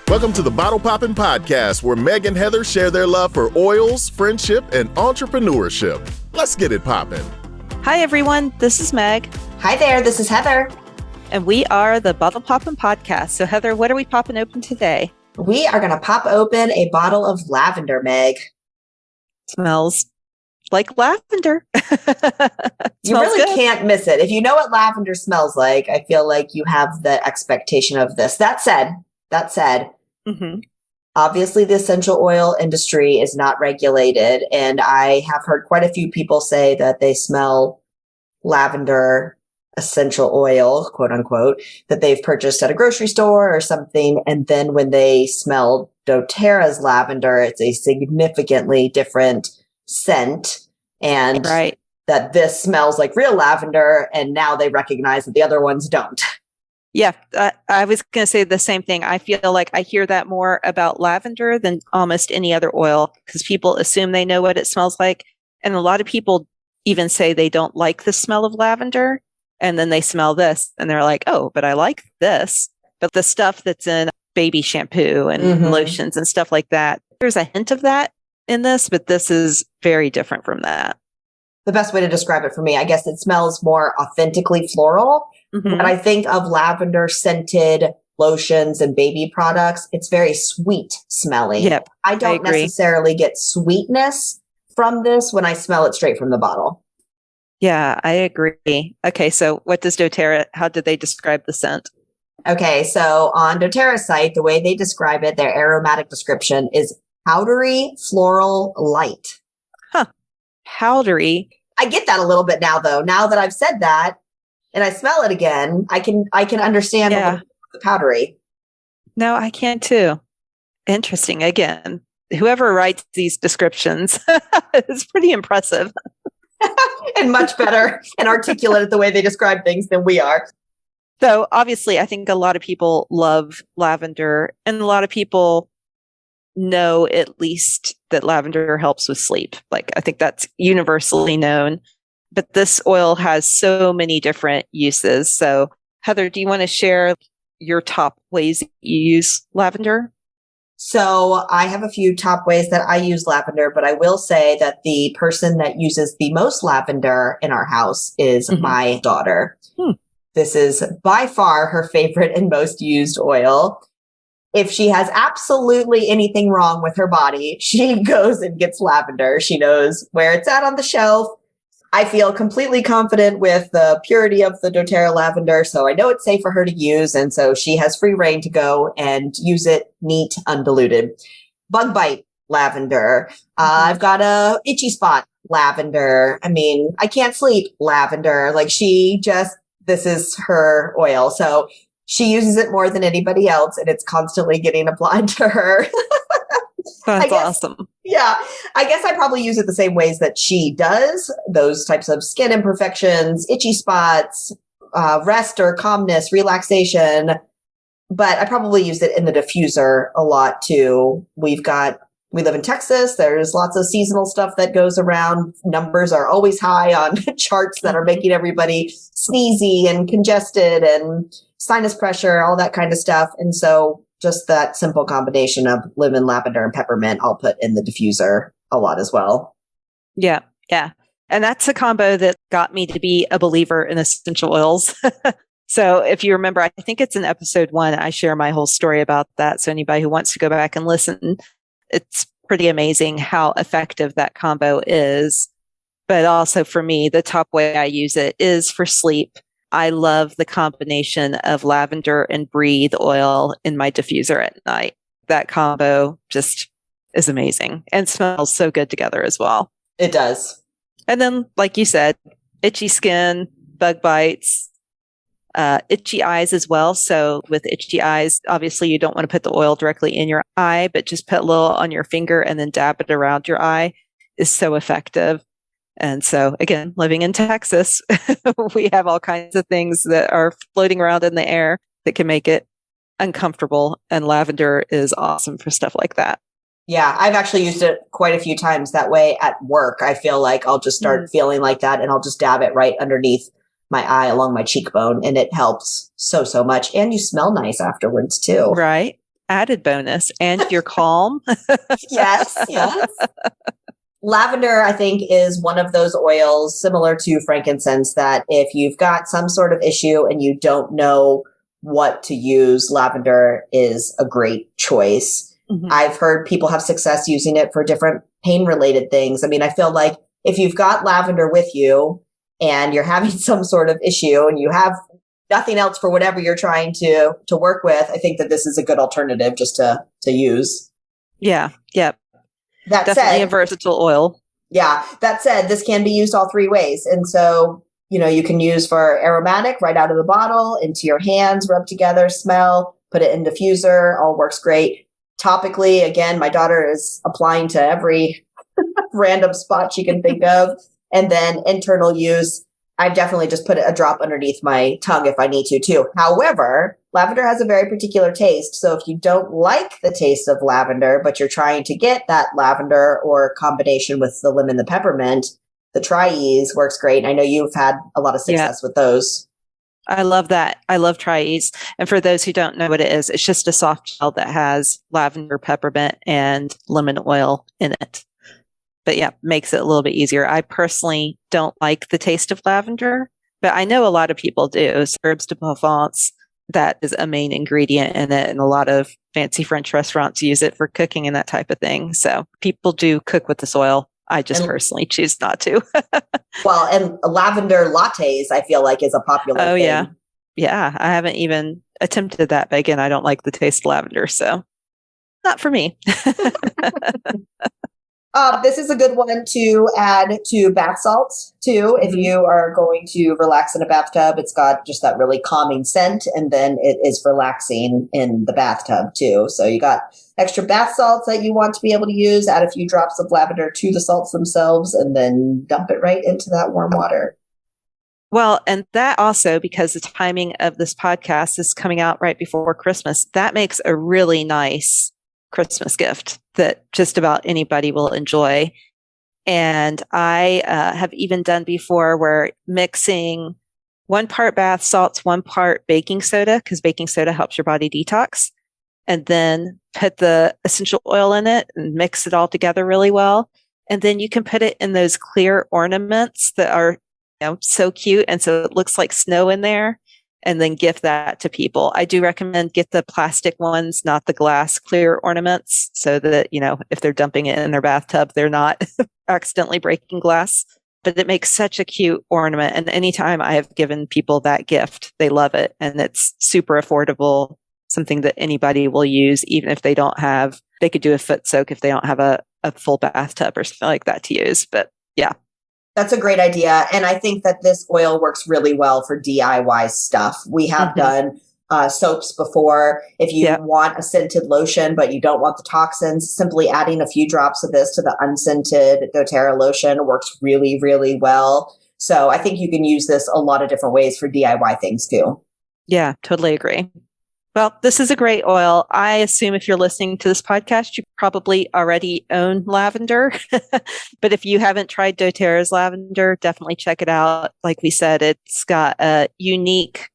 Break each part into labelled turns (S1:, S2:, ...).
S1: Welcome to the Bottle Poppin' Podcast, where Meg and Heather share their love for oils, friendship, and entrepreneurship. Let's get it poppin'.
S2: Hi, everyone. This is Meg.
S3: Hi there. This is Heather.
S2: And we are the Bottle Poppin' Podcast. So, Heather, what are we popping open today?
S3: We are going to pop open a bottle of lavender, Meg.
S2: Smells like lavender.
S3: You really can't miss it. If you know what lavender smells like, I feel like you have the expectation of this. That said, obviously the essential oil industry is not regulated. And I have heard quite a few people say that they smell lavender essential oil, quote unquote, that they've purchased at a grocery store or something. And then when they smell doTERRA's lavender, it's a significantly different scent. And that this smells like real lavender. And now they recognize that the other ones don't.
S2: Yeah, I was going to say the same thing. I feel like I hear that more about lavender than almost any other oil because people assume they know what it smells like. And a lot of people even say they don't like the smell of lavender. And then they smell this and they're like, oh, but I like this. But the stuff that's in baby shampoo and lotions and stuff like that, there's a hint of that in this, but this is very different from that.
S3: The best way to describe it for me, I guess it smells more authentically floral. When I think of lavender scented lotions and baby products, it's very sweet smelling.
S2: Yep,
S3: I don't necessarily get sweetness from this when I smell it straight from the bottle.
S2: Yeah, I agree. Okay, so what does doTERRA, how did they describe the scent?
S3: Okay, so on doTERRA's site, the way they describe it, their aromatic description is powdery floral light.
S2: Huh. Powdery.
S3: I get that a little bit now, though. Now that I've said that and I smell it again, I can understand the powdery.
S2: No, I can too. Interesting. Again, whoever writes these descriptions is pretty impressive.
S3: And much better and articulate at the way they describe things than we are.
S2: So obviously, I think a lot of people love lavender and a lot of people know at least that lavender helps with sleep. Like, I think that's universally known. But this oil has so many different uses. So, Heather, do you want to share your top ways you use lavender?
S3: So I have a few top ways that I use lavender, but I will say that the person that uses the most lavender in our house is my daughter. This is by far her favorite and most used oil. If she has absolutely anything wrong with her body, she goes and gets lavender. She knows where it's at on the shelf. I feel completely confident with the purity of the doTERRA lavender, so I know it's safe for her to use, and so she has free reign to go and use it neat, undiluted. Bug bite lavender. I've got a itchy spot lavender. I mean, I can't sleep lavender. Like this is her oil, so she uses it more than anybody else, and it's constantly getting applied to her.
S2: That's awesome.
S3: Yeah. I guess I probably use it the same ways that she does. Those types of skin imperfections, itchy spots, rest or calmness, relaxation. But I probably use it in the diffuser a lot too. We live in Texas. There's lots of seasonal stuff that goes around. Numbers are always high on charts that are making everybody sneezy and congested and sinus pressure, all that kind of stuff. And so just that simple combination of lemon, lavender, and peppermint, I'll put in the diffuser a lot as well.
S2: Yeah. Yeah. And that's a combo that got me to be a believer in essential oils. So if you remember, I think it's in episode 1, I share my whole story about that. So anybody who wants to go back and listen, it's pretty amazing how effective that combo is. But also for me, the top way I use it is for sleep. I love the combination of lavender and breathe oil in my diffuser at night. That combo just is amazing and smells so good together as well.
S3: It does.
S2: And then, like you said, itchy skin, bug bites, itchy eyes as well. So with itchy eyes, obviously you don't want to put the oil directly in your eye, but just put a little on your finger and then dab it around your eye is so effective. And so, again, living in Texas, we have all kinds of things that are floating around in the air that can make it uncomfortable. And lavender is awesome for stuff like that.
S3: Yeah, I've actually used it quite a few times that way at work. I feel like I'll just start feeling like that and I'll just dab it right underneath my eye along my cheekbone. And it helps so much. And you smell nice afterwards too.
S2: Right. added bonus. And you're calm.
S3: Yes, yes. Lavender, I think, is one of those oils similar to frankincense that if you've got some sort of issue and you don't know what to use, lavender is a great choice. Mm-hmm. I've heard people have success using it for different pain-related things. I mean, I feel like if you've got lavender with you and you're having some sort of issue and you have nothing else for whatever you're trying to work with, I think that this is a good alternative just to use.
S2: Yeah. Yep.
S3: That
S2: definitely
S3: said,
S2: a versatile oil.
S3: Yeah. That said, this can be used all three ways. And so, you can use for aromatic right out of the bottle, into your hands, rub together, smell, put it in diffuser, all works great. Topically, again, my daughter is applying to every random spot she can think of. And then internal use, I definitely just put a drop underneath my tongue if I need to too. However, lavender has a very particular taste. So if you don't like the taste of lavender, but you're trying to get that lavender or combination with the lemon, the peppermint, the Tri-Ease works great. I know you've had a lot of success with those.
S2: I love that. I love Tri-Ease. And for those who don't know what it is, it's just a soft gel that has lavender, peppermint, and lemon oil in it. But yeah, makes it a little bit easier. I personally don't like the taste of lavender, but I know a lot of people do. So herbs de Provence, that is a main ingredient in it. And a lot of fancy French restaurants use it for cooking and that type of thing. So people do cook with this oil. I just personally choose not to.
S3: Well, and lavender lattes, I feel like, is a popular thing.
S2: Yeah. Yeah. I haven't even attempted that. But again, I don't like the taste of lavender. So not for me.
S3: This is a good one to add to bath salts too. If you are going to relax in a bathtub, it's got just that really calming scent, and then it is relaxing in the bathtub too. So you got extra bath salts that you want to be able to use, add a few drops of lavender to the salts themselves, and then dump it right into that warm water.
S2: Well, and that also, because the timing of this podcast is coming out right before Christmas, that makes a really nice Christmas gift that just about anybody will enjoy. And I have even done before where mixing 1 part bath salts, 1 part baking soda, because baking soda helps your body detox, and then put the essential oil in it and mix it all together really well. And then you can put it in those clear ornaments that are so cute. And so it looks like snow in there. And then gift that to people. I do recommend get the plastic ones, not the glass clear ornaments, so that, if they're dumping it in their bathtub, they're not accidentally breaking glass. But it makes such a cute ornament. And anytime I have given people that gift, they love it. And it's super affordable, something that anybody will use, even if they could do a foot soak if they don't have a full bathtub or something like that to use. But yeah.
S3: That's a great idea. And I think that this oil works really well for DIY stuff. We have done soaps before. If you want a scented lotion, but you don't want the toxins, simply adding a few drops of this to the unscented doTERRA lotion works really, really well. So I think you can use this a lot of different ways for DIY things too. Yeah,
S2: totally agree. Well, this is a great oil. I assume if you're listening to this podcast, you probably already own lavender. But if you haven't tried doTERRA's lavender, definitely check it out. Like we said, it's got a unique,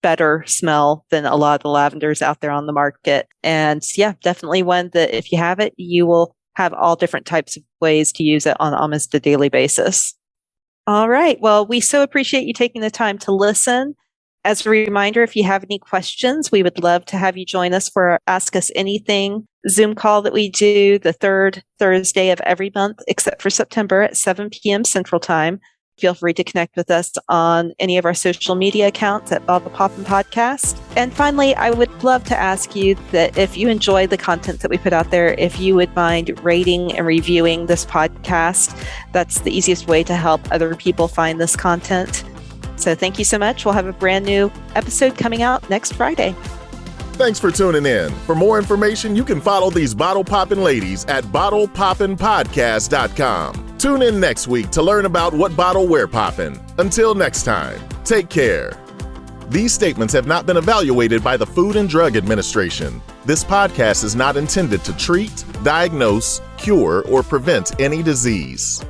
S2: better smell than a lot of the lavenders out there on the market. And yeah, definitely one that if you have it, you will have all different types of ways to use it on almost a daily basis. All right. Well, we so appreciate you taking the time to listen. As a reminder, if you have any questions, we would love to have you join us for our Ask Us Anything Zoom call that we do the 3rd Thursday of every month, except for September at 7 p.m. Central Time. Feel free to connect with us on any of our social media accounts at Bottle Poppin' Podcast. And finally, I would love to ask you that if you enjoy the content that we put out there, if you would mind rating and reviewing this podcast. That's the easiest way to help other people find this content. So thank you so much. We'll have a brand new episode coming out next Friday.
S1: Thanks for tuning in. For more information, you can follow these bottle poppin' ladies at bottlepoppinpodcast.com. Tune in next week to learn about what bottle we're poppin'. Until next time, take care. These statements have not been evaluated by the Food and Drug Administration. This podcast is not intended to treat, diagnose, cure, or prevent any disease.